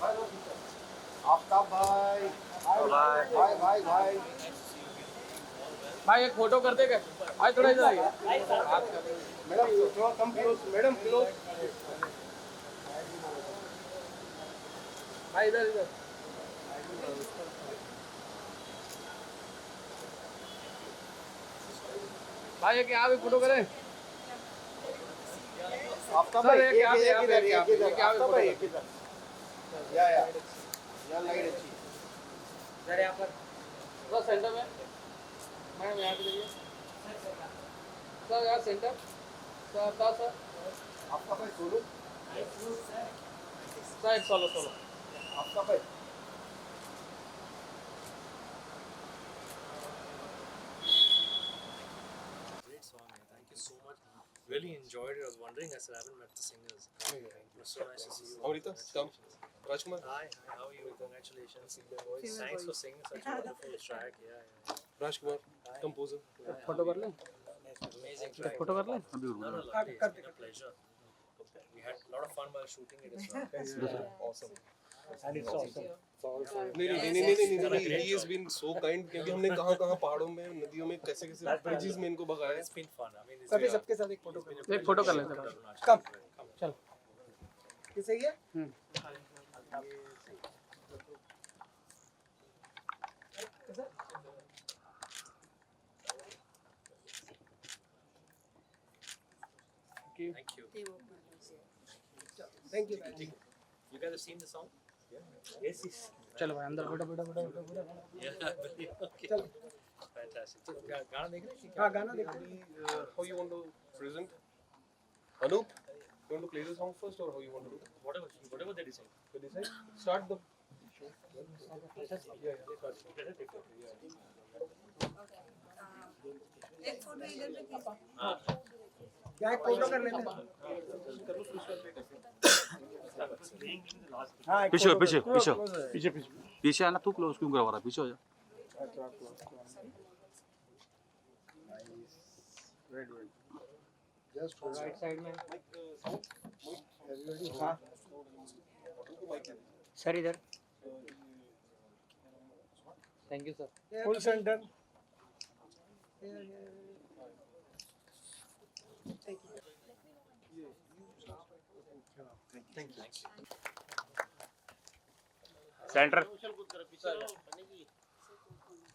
आफ्ताब भाई, भाई भाई भाई भाई, भाई एक फोटो कर दे क्या? भाई थोड़ा इधर आइए। मैडम थोड़ा कम क्लोज, मैडम क्लोज। भाई इधर इधर। भाई एक यहाँ भी फोटो करें। आफ्ताब सर भाई एक यहाँ पे एक इधर, आफ्ताब भाई फोटो एक इधर। या लाइट अच्छी। सर यहाँ पर सर सेंटर में मैडम यहाँ पे देखिए सर, यहाँ सेंटर सर था सर। आफ्ताब भाई सोलो, सर एक सोलो सोलो। आफ्ताब भाई। Great song, man. Thank you so much. Really enjoyed it. I was wondering, I said, I haven't met the singers. It was so nice to see you. Amrita, come. Rajkumar. Hi, how are you? Congratulations. Thanks for singing such a wonderful track. Yeah. Rajkumar, composer. Photo कर लें? Amazing track. Photo कर लें? No, lovely. It's been a pleasure. We had a lot of fun while shooting it as well. Awesome. And it's awesome. नहीं, he has been so kind क्योंकि हमने कहाँ पहाड़ों में, नदियों में, कैसे ब्रिजेस में इनको भगाया। It's been fun. I mean, it's सभी सबके साथ एक फोटो एक फोटो कर लेते हैं। कम चल। किसे ये Thank you. Thank you You guys have seen the song? Yes. चलो भाई अंदर photo photo photo photo. Yeah. Okay. Fantastic. तो गाना देख रहे हैं? हाँ गाना देखो How you want to present? Anup, you want to play the song first or how you want to do it? Whatever they decide. What do you say? Start the. एक photo इधर पे खींच। क्या एक फोटो कर लेते हैं हाँ एक पीछे photo पीछे कर- पीछे पीछे पीछे। पीछे आना, तू क्लोज क्यों करवा रहा है? पीछे हो जा। राइट साइड में हाँ सर इधर। Thank you sir. Full centre centre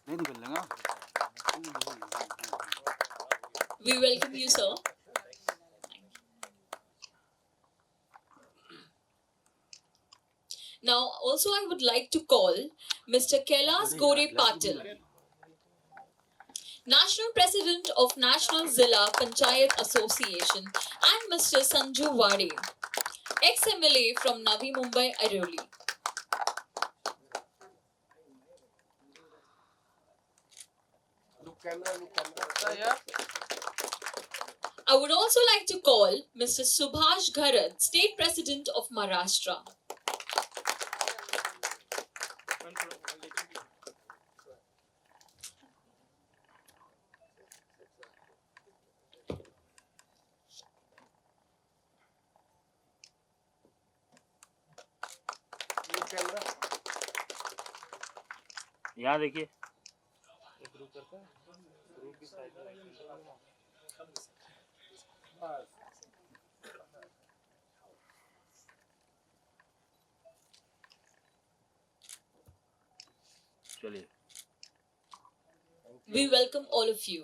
नहीं निकलेगा। We welcome you, sir. Now, also I would like to call Mr. Kailas Gore Patil, National President of National Zilla Panchayat Association, and Mr. Sanju Wade, ex-MLA from Navi Mumbai Airoli. Look camera, look camera. Sir यार I would also like to call Mr. Subhash Gharad, State President of Maharashtra. Look camera. यहाँ देखिए। चलिए। We welcome all of you.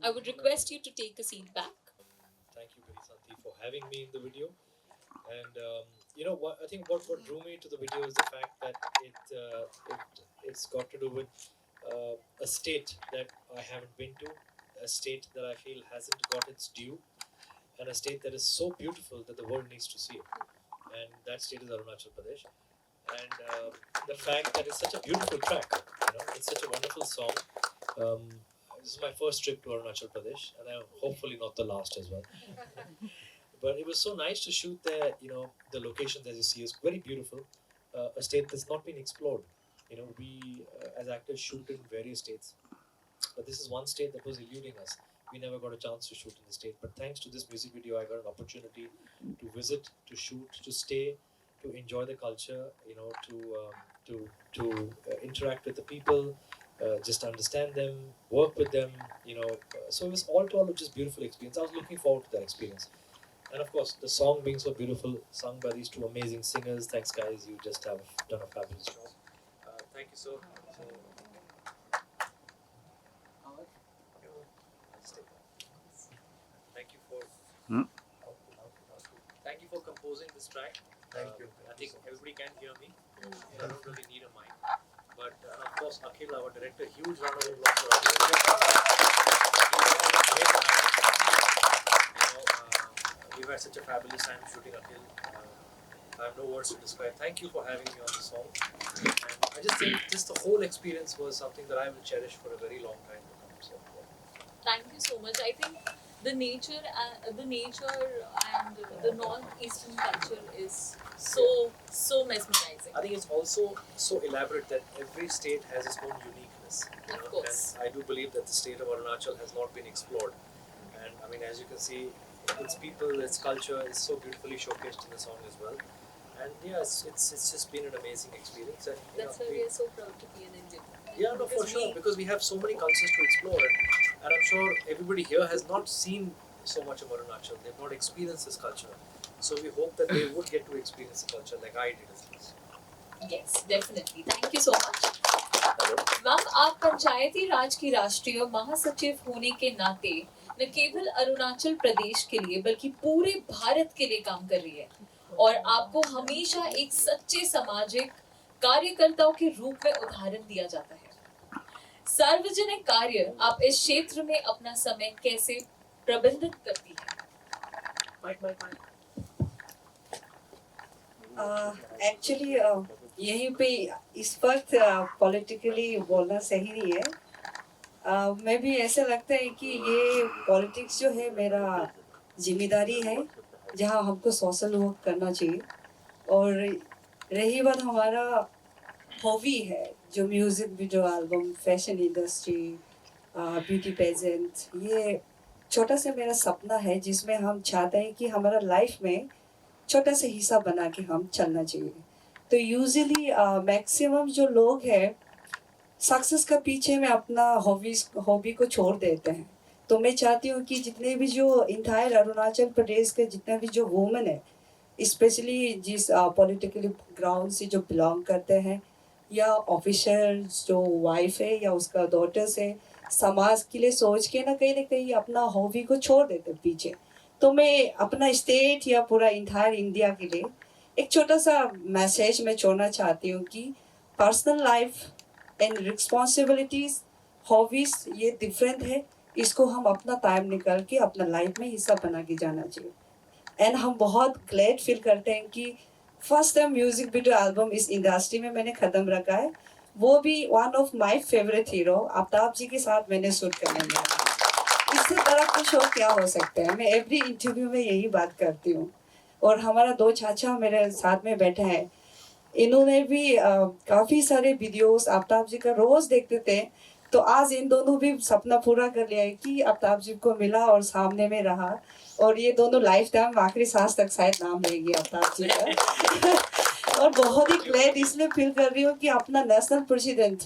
I would request you to take a seat back. Thank you, Girisanti, for having me in the video. And you know what? I think what drew me to the video is the fact that it's got to do with a state that I haven't been to, a state that I feel hasn't got its due, and a state that is so beautiful that the world needs to see it. And that state is Arunachal Pradesh. And the fact that it's such a beautiful track, it's such a wonderful song. This is my first trip to Arunachal Pradesh, and I'm hopefully not the last as well. But it was so nice to shoot there. The locations, as you see, is very beautiful. A state that's not been explored. We as actors shoot in various states, but this is one state that was eluding us. We never got a chance to shoot in the state, but thanks to this music video, I got an opportunity to visit, to shoot, to stay, to enjoy the culture, to interact with the people, just understand them, work with them, so it was all to all just beautiful experience. I was looking forward to that experience. And of course, the song being so beautiful, sung by these two amazing singers. Thanks, guys. You just have done a fabulous job. Thank you so. Thank you for. Hmm? Thank you for composing this track. Thank you. I think everybody can hear me. I don't really need a mic. But of course, Akhil, our director, huge round of applause for Akhil. We've had such a fabulous time shooting Akhil. I have no words to describe. Thank you for having me on the song. And I just think just the whole experience was something that I will cherish for a very long time to come. So, Thank you so much. I think the nature and the northeastern culture is so mesmerizing. I think it's also so elaborate that every state has its own uniqueness. Of course. And I do believe that the state of Arunachal has not been explored. And I mean, as you can see, its people, its culture is so beautifully showcased in the song as well. And yeah, it's just been an amazing experience. And That's why we are so proud to be an Indian. yeah, no, for sure, because we have so many cultures to explore, and I'm sure everybody here has not seen so much of Arunachal. They've not experienced this culture, so we hope that they would get to experience the culture like I did at least. Yes, definitely. Thank you so much. Ma'am, आप पंचायती राज की राष्ट्रीय महासचिव होने के नाते न केवल अरुणाचल प्रदेश के लिए बल्कि पूरे भारत के लिए काम कर रही है और आपको हमेशा एक सच्चे सामाजिक कार्यकर्ताओं के रूप में उदाहरण दिया जाता है। सार्वजनिक कार्य आप इस क्षेत्र में अपना समय कैसे प्रबंधित करती हैं? एक्चुअली यहीं पे इस वक्त पॉलिटिकली बोलना सही नहीं है। मैं भी ऐसा लगता है कि ये पॉलिटिक्स जो है मेरा जिम्मेदारी है, जहाँ हमको सोशल वर्क करना चाहिए। और रही बात हमारा हॉबी है जो music video album, fashion industry, beauty pageant, ये छोटा सा मेरा सपना है जिसमें हम चाहते हैं कि हमारा लाइफ में छोटा सा हिस्सा बना के हम चलना चाहिए। तो यूजुअली मैक्सिमम जो लोग हैं सक्सेस का पीछे में अपना हॉबी को छोड़ देते हैं। तो मैं चाहती हूँ कि जितने भी जो इंटायर अरुणाचल प्रदेश के जितने भी जो वुमेन है, स्पेशली जिस पॉलिटिकली ग्राउंड से जो बिलोंग करते हैं या ऑफिसर्स जो वाइफ है या उसका डॉटर्स है, समाज के लिए सोच के ना कहीं अपना हॉबी को छोड़ देते पीछे। तो मैं अपना स्टेट या पूरा इंटायर इंडिया के लिए एक छोटा सा मैसेज मैं छोड़ना चाहती हूँ कि personal life and responsibilities, hobbies ये डिफरेंट है। इसको हम अपना टाइम निकाल के अपना लाइफ में हिस्सा बना के जाना चाहिए। एंड हम बहुत ग्लैड फील करते हैं कि first time music video album इस इंडस्ट्री में मैंने ख़त्म रखा है, वो भी one of my favourite hero Aftab ji के साथ मैंने शूट करने में। इससे बड़ा कुछ और क्या हो सकता है। मैं एवरी इंटरव्यू में यही बात करती हूँ। और हमारा दो चाचा मेरे साथ में बैठे हैं, इन्होंने भी काफ़ी सारे वीडियोस आफ्ताब जी का रोज़ देखते थे। तो आज इन दोनों भी सपना पूरा कर लिया है कि आफ्ताब जी को मिला और सामने में रहा, और ये दोनों लाइफ टाइम आखिरी सांस तक शायद नाम लेंगे आफ्ताब जी का। और बहुत ही ग्लैड इसलिए फील कर रही हूँ कि अपना नेशनल प्रेसिडेंट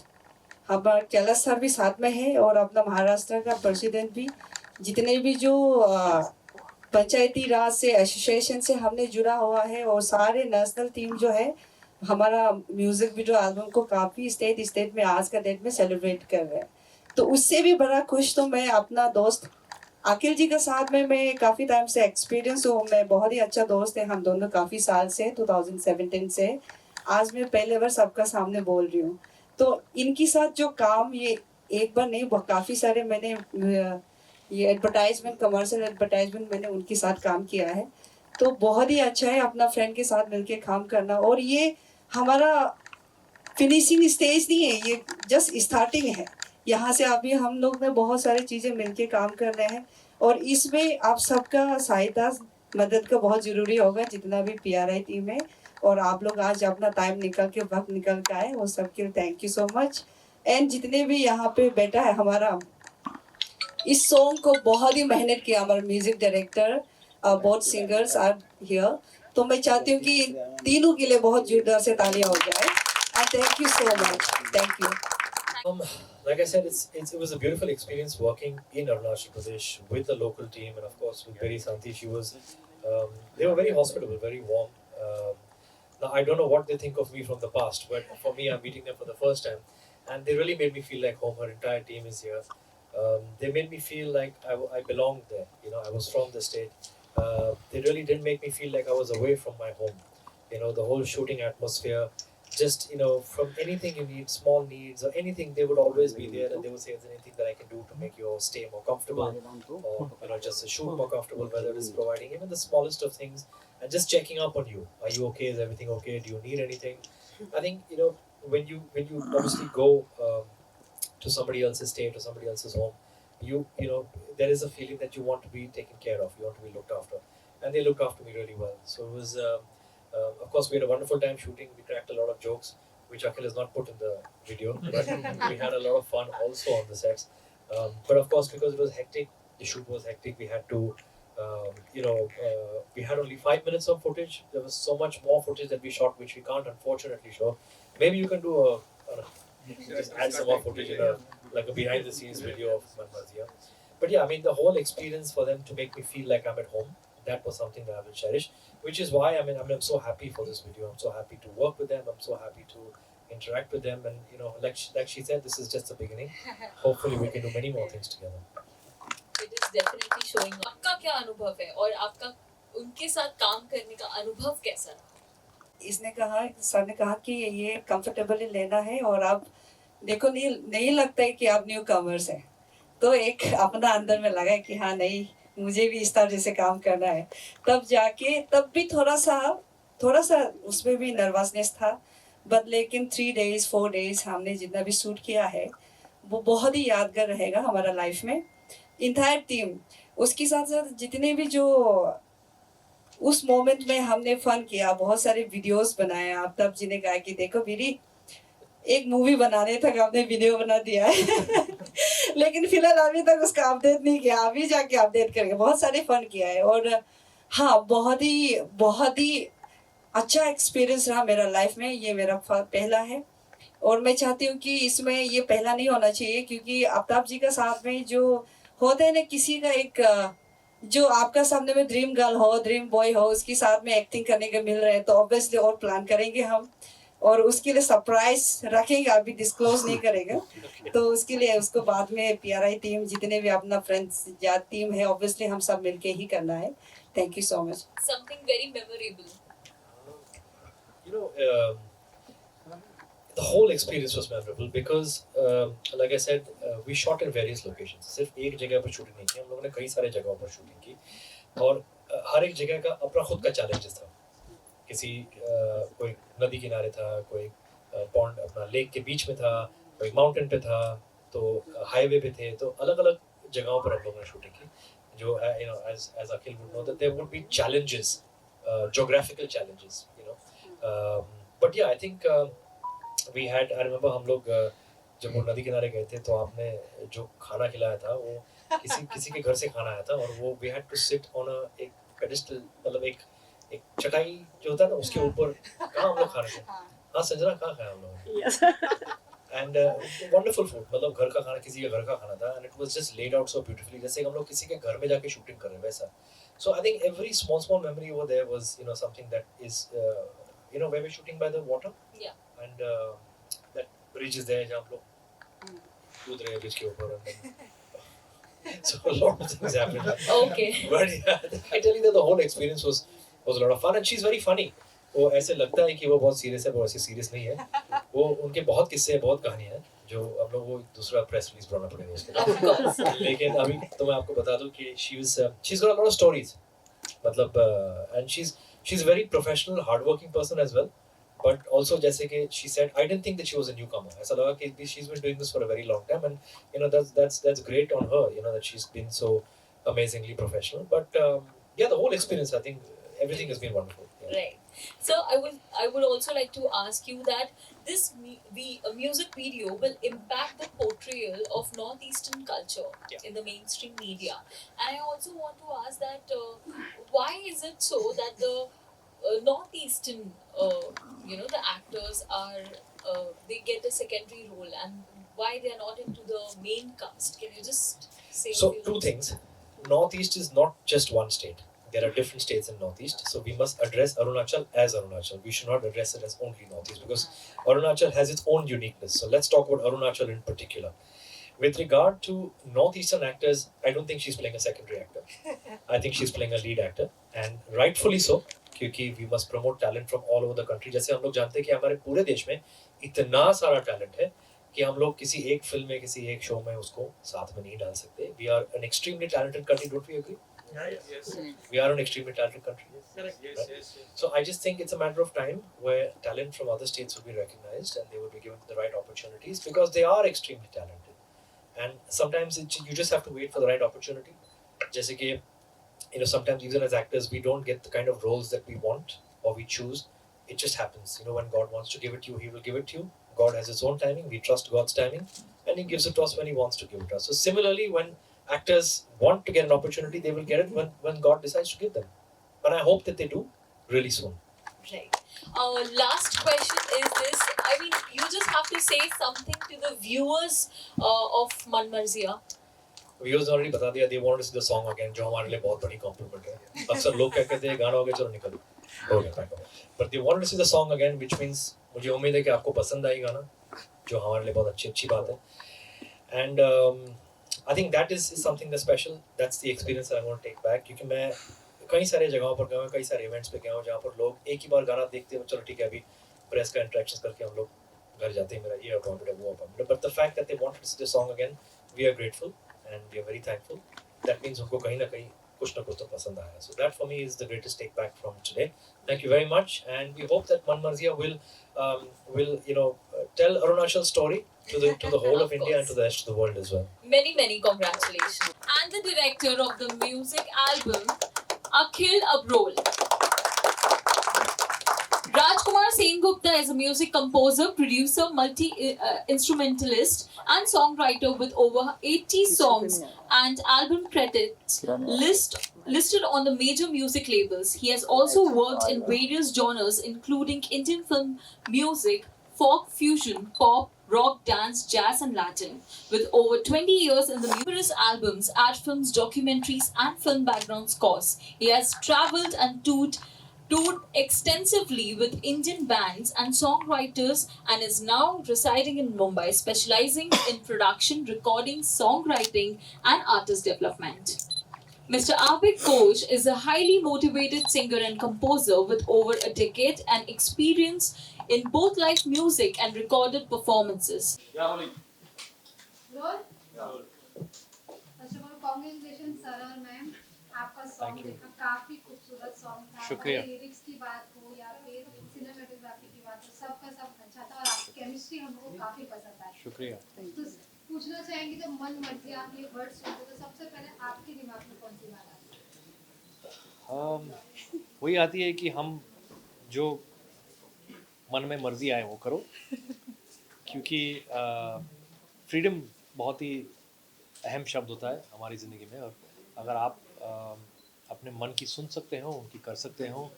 हमारा कैलाश सर भी साथ में है, और अपना महाराष्ट्र का प्रेसिडेंट भी, जितने भी जो पंचायती राज से एसोसिएशन से हमने जुड़ा हुआ है, और सारे नेशनल टीम जो है हमारा म्यूजिक वीडियो एल्बम को काफ़ी स्टेट में आज का डेट में सेलिब्रेट कर रहे हैं। तो उससे भी बड़ा खुश तो मैं अपना दोस्त अखिल जी के साथ में मैं काफ़ी टाइम से एक्सपीरियंस हूँ। मैं बहुत ही अच्छा दोस्त है, हम दोनों काफ़ी साल से 2017 से आज मैं पहले बार सबका सामने बोल रही हूँ। तो इनके साथ जो काम, ये एक बार नहीं काफ़ी सारे मैंने ये एडवर्टाइजमेंट, कमर्शियल एडवर्टाइजमेंट मैंने उनके साथ काम किया है। तो बहुत ही अच्छा है अपना फ्रेंड के साथ मिलके काम करना। और ये हमारा फिनिशिंग स्टेज नहीं है, ये जस्ट स्टार्टिंग है। यहाँ से अभी हम लोग ने बहुत सारी चीज़ें मिलके काम कर रहे हैं, और इसमें आप सबका सहायता मदद का बहुत ज़रूरी होगा, जितना भी PRI टीम है। और आप लोग आज अपना टाइम निकल के वक्त निकल के आए, वो सबके लिए thank you so much. And जितने भी यहाँ पे बैठा है हमारा, इस सॉन्ग को बहुत ही मेहनत किया हमारा music director, both singers are here, तो मैं चाहती हूँ कि तीनों के लिए बहुत जोरदार से तालियां हो जाए। And thank you so much, thank you. Like I said, it was a beautiful experience working in Arunachal Pradesh with the local team, and of course with Peri Santi. They were very hospitable, very warm. Now I don't know what they think of me from the past, but for me, I'm meeting them for the first time, and they really made me feel like home. Her entire team is here. They made me feel like I belonged there. You know, I was from the state. They really didn't make me feel like I was away from my home. You know, the whole shooting atmosphere. Just, you know, from anything you need, small needs or anything, they would always be there, and they would say, "Is there anything that I can do to make your stay more comfortable, or you know, just to shoot more comfortable?" Whether it's providing even the smallest of things, and just checking up on you. Are you okay? Is everything okay? Do you need anything? I think, you know, when you obviously go to somebody else's state or somebody else's home, you know, there is a feeling that you want to be taken care of, you want to be looked after, and they looked after me really well. So it was. Of course, we had a wonderful time shooting. We cracked a lot of jokes, which Akhil has not put in the video, but we had a lot of fun also on the sets. But of course, because it was hectic, the shoot was hectic. We had to, we had only 5 minutes of footage. There was so much more footage that we shot, which we can't unfortunately show. Maybe you can do just add some more footage in like a behind-the-scenes video of Manmazia. But yeah, I mean, the whole experience for them to make me feel like I'm at home. That was something that I will cherish, which is why I'm so happy for this video. I'm so happy to work with them. I'm so happy to interact with them, and you know, like she said, this is just the beginning. Hopefully, we can do many more things together. It is definitely showing. आपका क्या अनुभव है और आपका उनके साथ काम करने का अनुभव कैसा रहा? इसने कहा, सर ने कहा कि ये कंफर्टेबली लेना है, और आप देखो, नहीं लगता है कि आप न्यू कमर्स हैं, तो एक अपना अंदर में लगा कि हाँ, नहीं, मुझे भी इस तरह से काम करना है। तब भी थोड़ा सा उसमें भी नर्वसनेस था, बट लेकिन 3 days 4 days हमने जितना भी शूट किया है वो बहुत ही यादगार रहेगा हमारा लाइफ में। इंटायर टीम, उसके साथ साथ जितने भी जो उस मोमेंट में हमने फन किया, बहुत सारे वीडियोस बनाए। आप तब जी ने कहा कि देखो वीरी, एक मूवी बनाने तक आपने वीडियो बना दिया है लेकिन फिलहाल अभी तक उसका अपडेट नहीं किया, अभी जाके अपडेट करेंगे। बहुत सारे फन किया है, और हाँ, बहुत ही अच्छा एक्सपीरियंस रहा मेरा लाइफ में। ये मेरा पहला है, और मैं चाहती हूँ कि इसमें ये पहला नहीं होना चाहिए, क्योंकि आफ्ताब जी का साथ में जो होता है ना, किसी का एक जो आपका सामने में ड्रीम गर्ल हो, ड्रीम बॉय हो, उसके साथ में एक्टिंग करने का मिल रहा है, तो ऑब्वियसली और प्लान करेंगे हम, और उसके लिए सरप्राइज रखेंगे, अभी डिस्क्लोज नहीं करेगा। तो उसके लिए उसको बाद में PRI टीम, जितने भी अपना फ्रेंड्स या टीम है, ऑब्वियसली हम सब मिलके ही करना है। Thank you so much. Something very memorable. You know, the whole experience was memorable because, like I said, we shot in various locations. सिर्फ एक जगह पर शूटिंग नहीं की, हम लोगों ने कई सारे जगहों पर शूटिंग की, और हर एक जगह का अपना खुद का चैलेंजेस था। किसी कोई नदी किनारे था, कोई पॉन्ड अपना लेक के बीच में था, कोई माउंटेन पे था, तो हाईवे पे थे, तो अलग अलग जगहों पर हम लोगों ने शूटिंग की। जो you know, as Akhil would know, that there would be challenges, geographical challenges, you know. But yeah, I think we had, I remember हम लोग जब वो नदी किनारे गए थे, तो आपने जो खाना खिलाया था वो किसी के घर से खाना आया था, और वो we had to sit on एक pedestal, मतलब एक चटाई जो होता है ना, उसके ऊपर कहाँ हम लोग खा रहे थे। हाँ संजना, कहाँ खाया हम लोग? एंड वंडरफुल फूड, मतलब घर का खाना, किसी के घर का खाना था, and it was just laid out so beautifully, जैसे हम लोग किसी के घर में जाके शूटिंग कर रहे हैं वैसा। So I think every small memory over there was, you know, something that is you know, where we're shooting by the water, Yeah. and that bridge is there, जहाँ हम लोग कूद रहे हैं ब्रिज के ऊपर, and so a lot of things happened. Okay. But yeah, I tell you that the whole experience was a lot of fun, and she's very funny. वो ऐसे लगता है कि वो बहुत सीरियस है, वो ऐसे सीरियस नहीं है। वो उनके बहुत किस्से हैं, बहुत कहानियाँ हैं, जो हम लोग वो दूसरा प्रेस रिलीज बनाना पड़ेगा उसके लिए। लेकिन अभी तो मैं आपको बता दूं कि she's got a lot of stories, मतलब and she's a very professional, hardworking person as well. But also, जैसे कि she said, I didn't think that she was a newcomer. ऐसा लगा कि she's been doing this for a very long time, and you know, that's great on her. You know, that she's been so amazingly professional. But yeah, the whole experience, I think everything has been wonderful. Yeah. Right. So I would also like to ask you that this music video will impact the portrayal of Northeastern culture in the mainstream media. And I also want to ask that why is it so that the northeastern, the actors are they get a secondary role, and why they are not into the main cast? Can you just say? So a few two words? things. Northeast is not just one state. There are different states in Northeast. So we must address Arunachal as Arunachal. We should not address it as only Northeast because Arunachal has its own uniqueness. So let's talk about Arunachal in particular. With regard to Northeastern actors, I don't think she's playing a secondary actor. I think she's playing a lead actor, and rightfully so, क्योंकि we must promote talent from all over the country. जैसे हम लोग जानते हैं कि हमारे पूरे देश में इतना सारा टैलेंट है कि हम लोग किसी एक फिल्म में किसी एक शो में उसको साथ में नहीं डाल सकते. We are an extremely talented country, don't we agree? Yes. We are an extremely talented country. Yes. So I just think it's a matter of time where talent from other states will be recognized and they will be given the right opportunities because they are extremely talented. And sometimes you just have to wait for the right opportunity. जैसे कि sometimes even as actors we don't get the kind of roles that we want or we choose. It just happens. When God wants to give it to you, He will give it to you. God has His own timing. We trust God's timing, and He gives it to us when He wants to give it to us. So similarly, when actors want to get an opportunity, they will get it when God decides to give them. But I hope that they do really soon. Right. Last question is this. I mean, you just have to say something to the viewers of Man Marziya. Viewers ने already बता दिया. They want to see the song again, जो हमारे लिए बहुत बड़ी compliment है. अक्सर लोग क्या कहते हैं गाना हो गया चलो निकलो. हो गया. But they wanted to see the song again, which means मुझे उम्मीद है कि आपको पसंद आई गाना, जो हमारे लिए बहुत अच्छी बात है. And I think that is something that's special. That's the experience that I want to take back. क्योंकि मैं कई सारे जगहों पर गया हूँ, कई सारे इवेंट्स पे गया हूँ जहाँ पर लोग एक ही बार गाना देखते हैं, चलो ठीक है अभी प्रेस का इंटरेक्शन करके हम लोग घर जाते हैं, मेरा ये अपॉइंटेड है वो appointed. But the fact that they wanted to see the song again, we are grateful and we are very thankful. That means उनको कहीं ना कहीं कुछ ना कुछ तो पसंद आया. So that for me is the greatest take back from today. Thank you very much, and we hope that Man Marziya will tell Arunachal's story to the whole of India and to the rest of the world as well. Many congratulations. And the director of the music album, Akhil Abrol. Rajkumar Sengupta is a music composer, producer, multi-instrumentalist and songwriter with over 80 songs and album credits listed on the major music labels. He has also worked in various genres including Indian film music, folk, fusion, pop, rock, dance, jazz and Latin. With over 20 years in the numerous albums, ad films, documentaries and film background scores, he has travelled and toured extensively with Indian bands and songwriters and is now residing in Mumbai, specializing in production, recording, songwriting and artist development. Mr. Abid Ghosh is a highly motivated singer and composer with over a decade and experience in both live music and recorded performances. Roll. First of all, congratulations sir और ma'am, आपका song देखा काफी खूबसूरत song था. शुक्रिया. Lyrics की बात हो या फिर सिनेमेटोग्राफी की बात हो, सबका सब अच्छा था और आपकी केमिस्ट्री हमको काफी पसंद आई. शुक्रिया. तो पूछना चाहेंगे जब मन मर्जी आप ये वर्ड सुनते तो सबसे पहले आपके दिमाग में कौन सी बात आती है? वही आती है कि हम जो मन में मर्जी आए वो करो, क्योंकि फ्रीडम बहुत ही अहम शब्द होता है हमारी ज़िंदगी में. और अगर आप अपने मन की सुन सकते हो, उनकी कर सकते हो,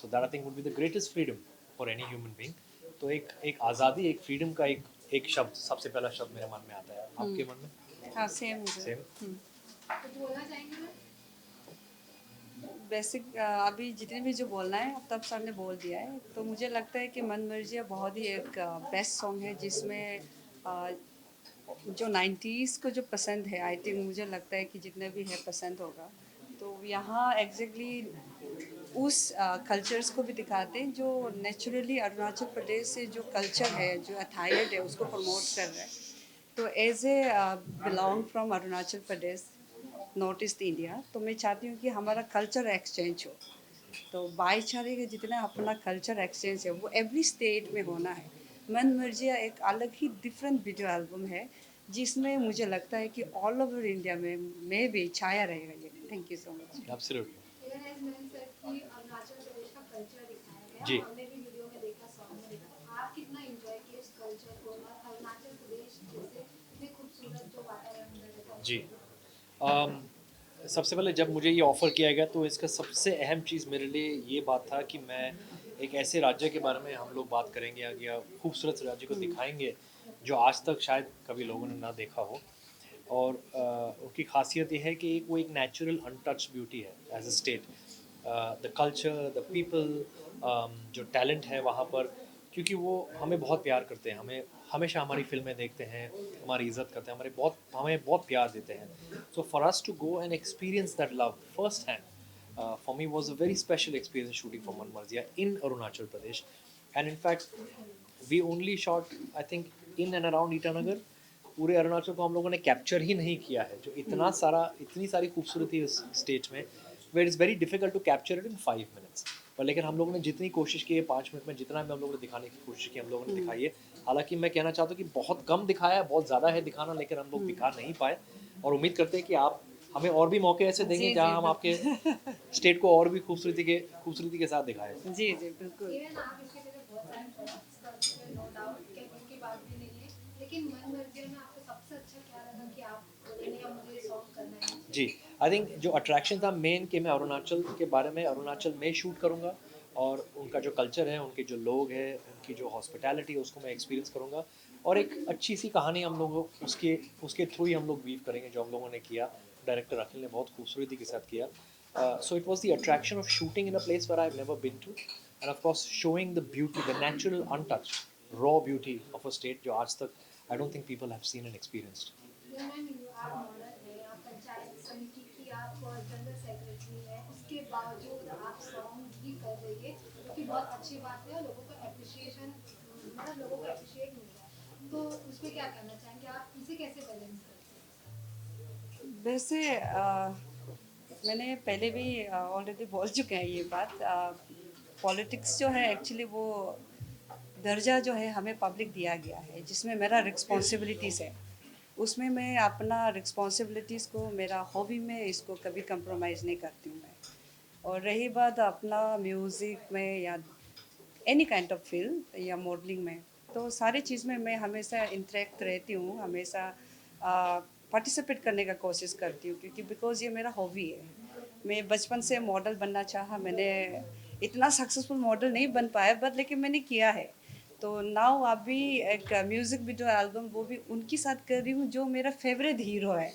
so that I think would be the greatest freedom for any human being. तो एक आज़ादी, एक फ्रीडम का एक शब्द, सबसे पहला शब्द मेरे मन में आता है. आपके मन में? हाँ सेम. तो बोलना चाहेंगे मैम? बेसिक अभी जितने भी जो बोलना है तब सर ने बोल दिया है. तो मुझे लगता है कि मन मर्जिया बहुत ही एक बेस्ट सॉन्ग है जिसमें जो 90s को जो पसंद है, आई थिंक मुझे लगता है कि जितने भी है पसंद होगा. तो यहाँ एग्जैक्टली उस कल्चर्स को भी दिखाते हैं जो नेचुरली अरुणाचल प्रदेश से जो कल्चर है, जो अथायर्ड है, उसको प्रमोट कर रहा है. तो as a belong from Arunachal Pradesh, north east India, तो मैं चाहती हूँ कि हमारा कल्चर एक्सचेंज हो. तो भाईचारे का जितना अपना कल्चर एक्सचेंज है वो एवरी स्टेट में होना है. मन मर्जिया एक अलग ही डिफरेंट वीडियो एल्बम है जिसमें मुझे लगता है कि ऑल ओवर इंडिया में भी छाया रहेगा ये. Thank you so much. Absolutely. Even as मैंने said कि अरुणाचल प्रदेश का कल्चर दिखाया गया, जी. हमने भी वीडियो में देखा, सॉन्ग में देखा. तो आप कितना एंजॉय किए इस कल्चर को और अरुणाचल प्रदेश जैसे इतने खूबसूरत जो वातावरण में रहता है? जी. सबसे पहले जब मुझे ये ऑफ़र किया गया तो इसका सबसे अहम चीज़ मेरे लिए ये बात था कि मैं एक ऐसे राज्य के बारे में हम लोग बात करेंगे या खूबसूरत राज्य को दिखाएंगे जो आज तक शायद कभी लोगों ने ना देखा हो। और उनकी खासियत ये है कि वो एक नेचुरल अनटच्ड ब्यूटी है as a state. The culture, the people, जो टैलेंट है वहाँ पर, क्योंकि वो हमें बहुत प्यार करते हैं, हमें हमेशा हमारी फिल्में देखते हैं, हमारी इज़्ज़त करते हैं, हमें बहुत प्यार देते हैं। So for us to go and experience that love first hand for me was a very special experience shooting for Man Marjiya in Arunachal Pradesh. And in fact we only shot I think in and around Itanagar. पूरे अरुणाचल को हम लोगों ने capture ही नहीं किया है, जो इतनी सारी खूबसूरती इस स्टेट में, where is very difficult to capture it in 5 minutes. पर लेकिन हम लोगों ने जितनी कोशिश की है 5 मिनट में, जितना भी हम लोगों ने दिखाने की कोशिश की हम लोगों ने दिखाई है। हालांकि मैं कहना चाहता हूँ कि बहुत कम दिखाया है, बहुत ज़्यादा है दिखाना, लेकिन हम लोग दिखा नहीं पाए। और उम्मीद करते हैं कि आप हमें और भी मौके ऐसे देंगे जहाँ हम आपके स्टेट को और भी खूबसूरती के साथ दिखाएं। जी जी बिल्कुल। इवन आप इसके पहले बहुत सारे प्रोजेक्ट्स कर चुके हैं, नो डाउट, कहने की बात भी नहीं है, लेकिन मन मर्जिया में आपको सबसे अच्छा क्या लगा कि आप बोले नहीं अब मुझे सॉन्ग करना है? जी, आई थिंक जो अट्रैक्शन था मेन कि मैं अरुणाचल के बारे में अरुणाचल में शूट करूँगा और उनका जो कल्चर है, उनके जो लोग हैं, उनकी जो हॉस्पिटैलिटी है उसको मैं एक्सपीरियंस करूँगा। और एक अच्छी सी कहानी हम लोग उसके थ्रू ही हम लोग वीव करेंगे, जो हम लोगों ने किया। डायरेक्टर अखिल ने बहुत खूबसूरती के साथ किया। So it was the attraction of shooting in a place where I have never been to, and of course showing the beauty, the natural untouched raw beauty of a state जो आज तक I don't think people have seen and experienced. आप model हैं, आप पंचायत समिति की आप general secretary हैं, उसके बावजूद आप सॉन्ग भी कर रही है, जो कि बहुत अच्छी बात है और लोगों को एप्रिशिएशन, मतलब लोगों को एप्रिशिएट मिल रहा है, तो उस पर क्या कहना चाहेंगे, आप इसे कैसे बैलेंस करते हैं? वैसे मैंने पहले भी ऑलरेडी बोल चुके हैं ये बात। पॉलिटिक्स जो है एक्चुअली वो दर्जा जो है हमें पब्लिक दिया गया है, जिसमें मेरा रिस्पॉन्सिबिलिटीज़ है, उसमें मैं अपना रिस्पॉन्सिबिलिटीज़ को मेरा हॉबी में इसको कभी कंप्रोमाइज़ नहीं करती हूँ मैं। और रही बात अपना म्यूज़िक में या एनी काइंड ऑफ फील्ड या मॉडलिंग में, तो सारी चीज़ में मैं हमेशा इंटरेक्ट रहती हूँ, हमेशा पार्टिसिपेट करने का कोशिश करती हूँ, क्योंकि बिकॉज ये मेरा हॉबी है। मैं बचपन से मॉडल बनना चाहा, मैंने इतना सक्सेसफुल मॉडल नहीं बन पाया बट लेकिन मैंने किया है। तो नाउ अभी एक म्यूज़िक वीडियो एल्बम वो भी उनके साथ कर रही हूँ जो मेरा फेवरेट हीरो है,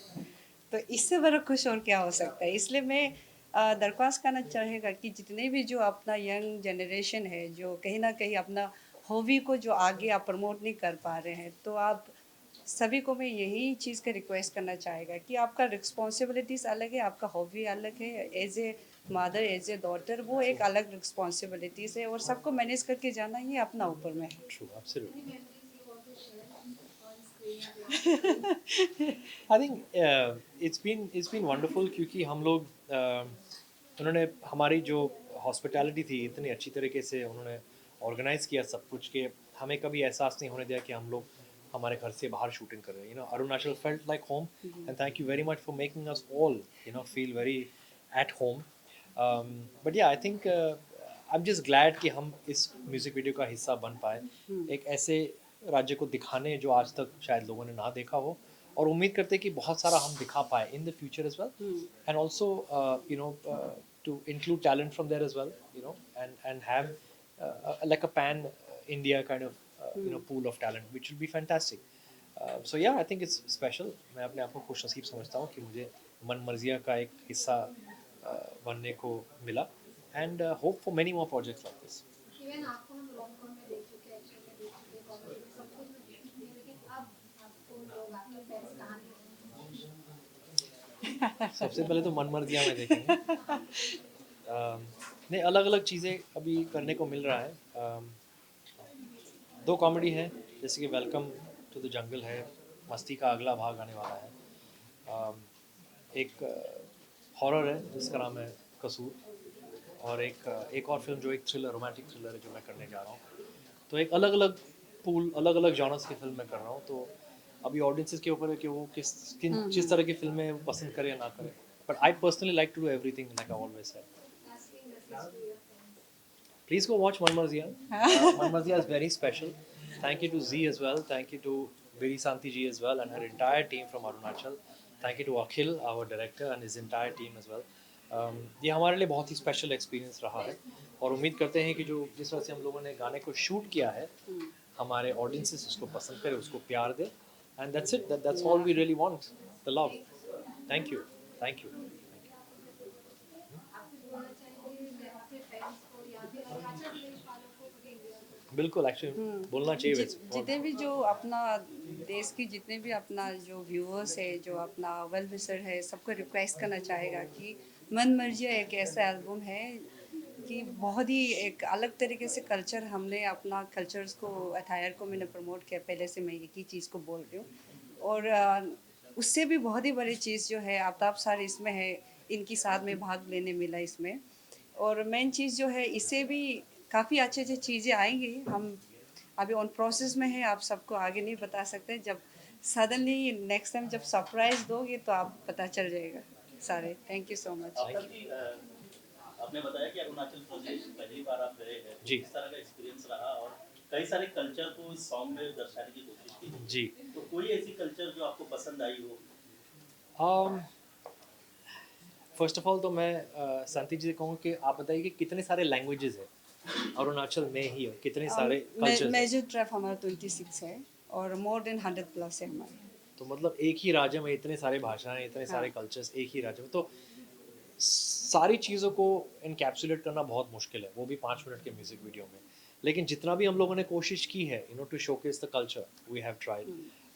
तो इससे बड़ा खुश और क्या हो सकता है। इसलिए मैं दरख्वास्त करना चाहेगा कि जितने भी जो अपना यंग जनरेशन है जो कहीं ना कहीं अपना हॉबी को जो आगे आप प्रमोट नहीं कर पा रहे हैं, तो आप सभी को मैं यही चीज़ का रिक्वेस्ट करना चाहेगा कि आपका रिस्पॉन्सिबिलिटीज़ अलग है, आपका हॉबी अलग है। As a mother, as a daughter, वो एक अलग रिस्पॉन्सिबिलिटीज़ है और सबको मैनेज करके जाना ये अपना ऊपर में है। True, absolutely. Any memories you want to share on screen? I think it's been wonderful क्योंकि हम लोग उन्होंने हमारी जो हॉस्पिटैलिटी थी इतनी अच्छी तरीके से उन्होंने ऑर्गेनाइज किया सब कुछ कि हमें कभी एहसास नहीं होने दिया कि हम लोग हमारे घर से बाहर शूटिंग कर रहे हैं। Arunachal felt like home, and thank you very much for making us all feel very at home. But ya I think I am just glad कि हम इस म्यूज़िक वीडियो का हिस्सा बन पाए, एक ऐसे राज्य को दिखाने जो आज तक शायद लोगों ने ना देखा हो, और उम्मीद करते हैं कि बहुत सारा हम दिखा पाए in the future as well, and also to include talent from there as well, and have like a pan India kind of pool of talent, which will be fantastic. So yeah, I think it's special. मैं अपने आप को खुशनसीब समझता हूँ कि मुझे मन मर्जिया का एक हिस्सा बनने को मिला, and hope for many more projects like this. Even आपको हम रोम-कॉम में देख चुके हैं, एक्शन में देख चुके हैं, कॉमेडी में सब कुछ में देख चुके हैं, लेकिन अब आपको लोग आपके फैंस कहाँ देखेंगे? सबसे पहले तो मन मर्जिया में देखेंगे। नहीं, अलग अलग चीज़ें अभी करने को मिल रहा है। 2 कॉमेडी है, जैसे कि वेलकम टू द जंगल है, मस्ती का अगला भाग आने वाला है। एक हॉरर है जिसका नाम है कसूर, और एक और फिल्म जो एक थ्रिलर, रोमांटिक थ्रिलर है जो मैं करने जा रहा हूँ। तो एक अलग अलग पूल, अलग अलग जॉनर्स की फिल्म मैं कर रहा हूँ। तो अभी ऑडियंसेस के ऊपर है कि वो किस तरह की फिल्में पसंद करे या ना करे, but I personally like to do everything like I always said. Asking message to your fans. Please go watch Man Marzia. Man Marzia is very special. Thank you to Z as well. Thank you to Viri Santi ji as well and her entire team from Arunachal. Thank you to Akhil our director and his entire team as well. ये हमारे लिए बहुत ही special experience रहा है और उम्मीद करते हैं कि जो जिस तरह से हम लोगों ने गाने को शूट किया है हमारे ऑडियंसेस उसको पसंद करें, उसको प्यार दे, and that's it, that's all we really want, the love. Thank you, thank you. आप कुछ बोलना चाहेंगे अपने फैंस को या फिर अरुणाचल प्रदेश वालों को पूरे इंडिया को? बिल्कुल, एक्चुअली बोलना चाहिए वैसे। जितने भी जो अपना देश की जितने भी अपना जो व्यूअर्स है, जो अपना वेल विशर है, सबको रिक्वेस्ट करना चाहेगा कि मन मर्जिया एक ऐसा एल्बम है कि बहुत ही एक अलग तरीके से कल्चर, हमने अपना कल्चर्स को, अटायर को मैंने प्रमोट किया, पहले से मैं एक ही चीज़ को बोल रही हूँ। और उससे भी बहुत ही बड़ी चीज़ जो है, आफ्ताब सर इसमें है, इनकी साथ में भाग लेने मिला इसमें। और मेन चीज़ जो है, इससे भी काफ़ी अच्छी अच्छी चीज़ें आएंगी। हम अभी ऑन प्रोसेस में है, आप सबको आगे नहीं बता सकते। जब सडनली नेक्स्ट टाइम जब सरप्राइज दोगे तो आप पता चल जाएगा सारे। Thank you so much. आपने बताया कि अरुणाचल प्रदेश पहली बार आप गए हैं, जी। किस तरह का एक्सपीरियंस रहा और कई सारे कल्चर को इस सॉन्ग में दर्शाने की कोशिश की जी। तो कोई ऐसी कल्चर जो आपको पसंद आई हो? फर्स्ट ऑफ ऑल तो मैं शांति जी से कहूँ कि आप बताइए कि कितने सारे लैंग्वेजेस है अरुणाचल में ही, और कितने सारे कल्चर मेजर ट्रैप हमारा 26 है और मोर देन 100+ है हमारे। तो मतलब एक ही राज्य में इतने सारे भाषाएं, इतने सारे कल्चर्स एक ही राज्य में, तो सारी चीज़ों को इनकैप्सुलेट करना बहुत मुश्किल है, वो भी 5 मिनट के म्यूजिक वीडियो में। लेकिन जितना भी हम लोगों ने कोशिश की है to showcase the culture, we have tried.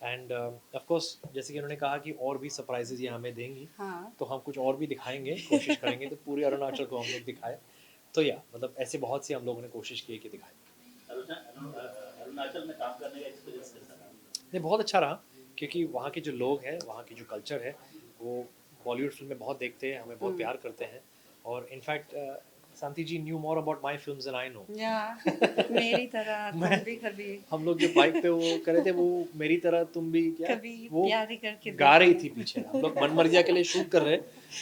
And of course जैसे कि उन्होंने कहा कि और भी सरप्राइजेज ये हमें देंगी, हाँ। तो हम कुछ और भी दिखाएंगे, कोशिश करेंगे तो पूरे अरुणाचल को हम लोग दिखाए। तो या मतलब ऐसे बहुत सी हम लोगों ने कोशिश की है कि दिखाएं। अरुणाचल में काम करने का एक्सपीरियंस कैसा रहा? नहीं, बहुत अच्छा रहा, क्योंकि वहाँ के जो लोग हैं, वहाँ की जो कल्चर है, वो बॉलीवुड फिल्में बहुत देखते हैं, हमें बहुत प्यार करते हैं। और in fact Shanti ji knew more about my films than I know. या मेरी तरह तुम भी कभी, हम लोग जो बाइक पे वो करे थे, वो मेरी तरह तुम भी क्या कभी वो प्यार ही करके गा रही थी पीछे। हम लोग मन मर्जिया के लिए शूट कर रहे,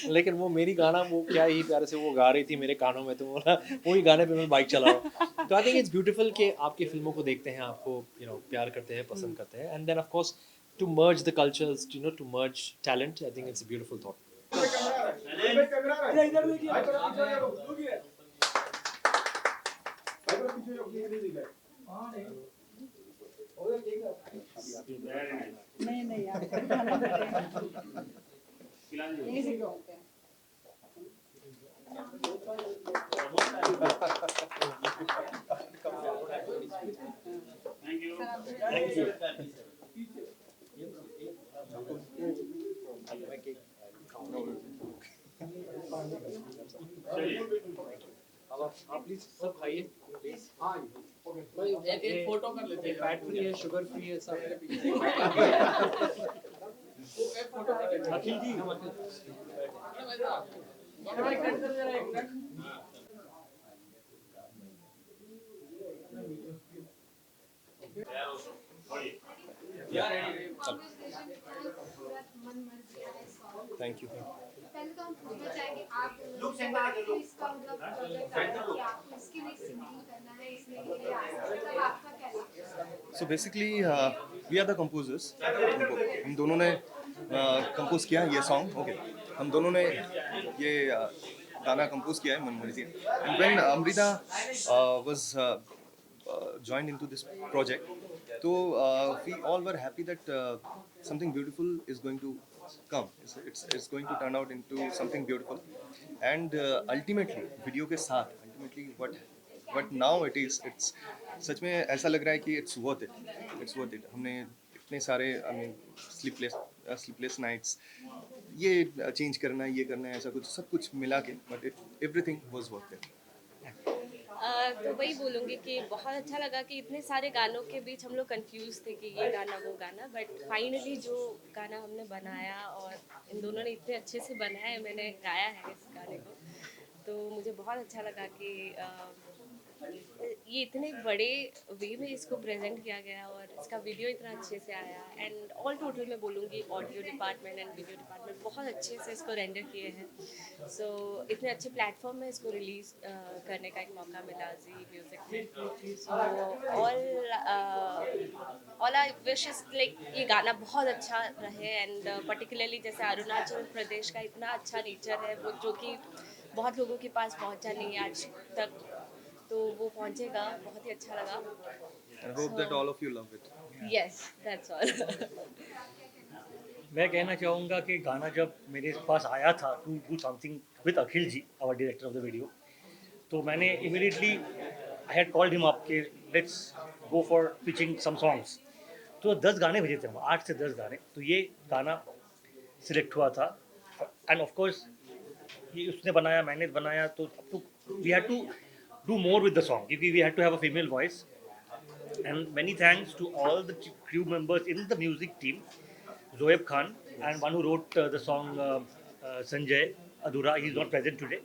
लेकिन वो मेरी गाना वो क्या ही प्यारे से वो गा रही थी मेरे कानों में, तो बोला वही गाने पे मैं बाइक चला रहा हूँ। तो आई थिंक इट्स ब्यूटीफुल कि आपकी फिल्मों को देखते हैं, आपको प्यार करते हैं, पसंद करते हैं, and then of course to merge the cultures, to merge talent, I think it's a beautiful thought. नहीं आप खाना नहीं सिखाते हैं। आप प्लीज सब खाइए प्लीज। हाँ एक फोटो कर लेते हैं, फैट फ्री है, शुगर फ्री है, सब एक फोटो कर लेते हैं। अखिल जी थैंक यू। पहले तो हम पूछना चाहेंगे आप जब आपको इसका मतलब प्रोजेक्ट आया कि आपको इसके लिए सिंगिंग करना है, इसमें ये आया, तब आपका क्या था? So basically, we are the composers. हम दोनों ने कंपोज किया ये सॉन्ग। ओके, हम दोनों ने ये गाना कंपोज किया है, मन मर्जी। And when Amrita was joined into this project, so we all were happy that something beautiful is going to come. It's going to turn out into something beautiful. And ultimately, video के साथ, ultimately what now it is, it's सच में ऐसा लग रहा है कि it's worth it. हमने इतने सारे sleepless nights, ये चेंज करना, ये करना है, ऐसा कुछ सब कुछ मिला के, but everything was worth it. तो वही बोलूँगी कि बहुत अच्छा लगा कि इतने सारे गानों के बीच हम लोग कंफ्यूज थे कि ये गाना वो गाना, बट फाइनली जो गाना हमने बनाया और इन दोनों ने इतने अच्छे से बनाया है, मैंने गाया है इस गाने को, तो मुझे बहुत अच्छा लगा कि ये इतने बड़े वे में इसको प्रेजेंट किया गया और इसका वीडियो इतना अच्छे से आया एंड ऑल टोटल मैं बोलूँगी audio department and video department बहुत अच्छे से इसको रेंडर किए हैं. सो इतने अच्छे प्लेटफॉर्म में इसको रिलीज़ करने का एक मौका मिला जी म्यूज़िक में. So all I wish is like ये गाना बहुत अच्छा रहे एंड पर्टिकुलरली जैसे अरुणाचल प्रदेश का इतना अच्छा नेचर है वो जो कि बहुत लोगों के पास पहुंचा नहीं है आज तक, तो वो पहुंचेगा. बहुत ही अच्छा लगा. I hope that all of you love it. Yes that's all. मैं कहना चाहूँगा कि गाना जब मेरे पास आया था to do something with Akhil ji, our director of the video, तो मैंने immediately I had called him up कि let's go for pitching some songs. तो 10 गाने भेजे थे हम, 8 से 10 गाने. तो ये गाना सिलेक्ट हुआ था एंड ऑफ कोर्स ये उसने बनाया, मैंने बनाया. तो we had to do more with the song because we had to have a female voice, and many thanks to all the crew members in the music team, Zoeb Khan and one who wrote the song, Sanjay Adura. He is not present today.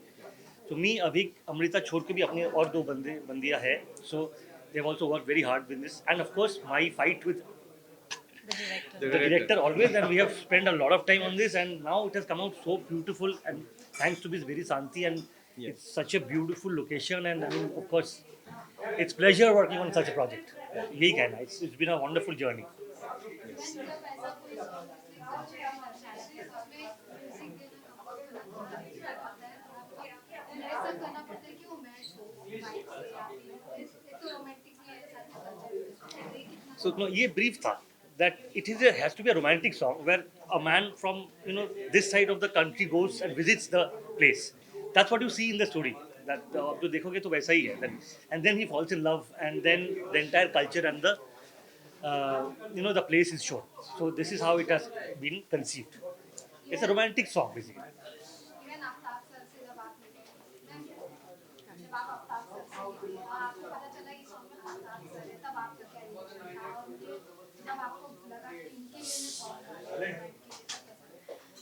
So me, Avik, Amrita छोड़ के भी अपने और 2 बंदियाँ हैं. So they have also worked very hard with this, and of course my fight with the director always, and we have spent a lot of time on this, and now it has come out so beautiful, and thanks to Ms. Viri Santi, and it's such a beautiful location, and I mean, of course, it's pleasure working on such a project. यही कहना है. It's been a wonderful journey. So no, ये brief था that it is has to be a romantic song where a man from this side of the country goes and visits the place. That's what you see in the story. That आप जो देखोगे तो वैसा ही है. And then he falls in love, and then the entire culture and the the place is shown. So this is how it has been conceived. It's a romantic song basically.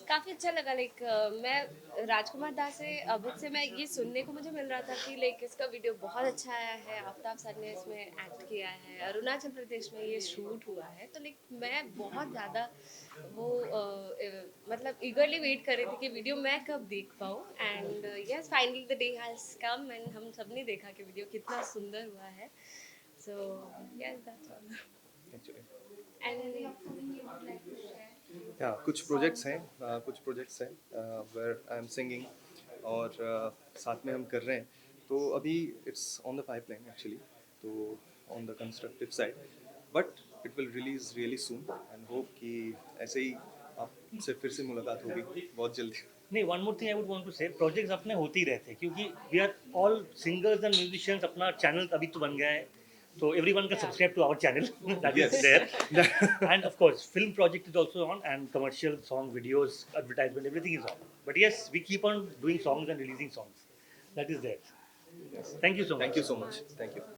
काफ़ी अच्छा लगा. Like मैं राजकुमार दास से अभित से मैं ये सुनने को मुझे मिल रहा था कि लाइक इसका वीडियो बहुत अच्छा आया है, आफ्ताब सर ने इसमें एक्ट किया है, अरुणाचल प्रदेश में ये शूट हुआ है. तो लाइक मैं बहुत ज़्यादा वो मतलब ईगरली वेट कर रही थी कि वीडियो मैं कब देख पाऊँ. And yes finally the day has come and हम सब ने देखा कि वीडियो कितना सुंदर हुआ है. So yes that's all. Yeah, कुछ प्रोजेक्ट्स हैं where I am singing और साथ में हम कर रहे हैं. तो अभी it's on the pipeline actually, तो on the constructive side, but it will release really soon and hope कि ऐसे ही आपसे फिर से मुलाकात होगी बहुत जल्दी. नहीं, one more thing I would want to say, projects अपने होते ही रहते हैं क्योंकि we are all singers and musicians. अपना channel अभी तो बन गया है, so everyone can subscribe to our channel. That is there. And of course, film project is also on, and commercial song videos, advertisement, everything is on. But yes, we keep on doing songs and releasing songs. That is there. Yes. Thank you so much. Thank you so much. Thank you.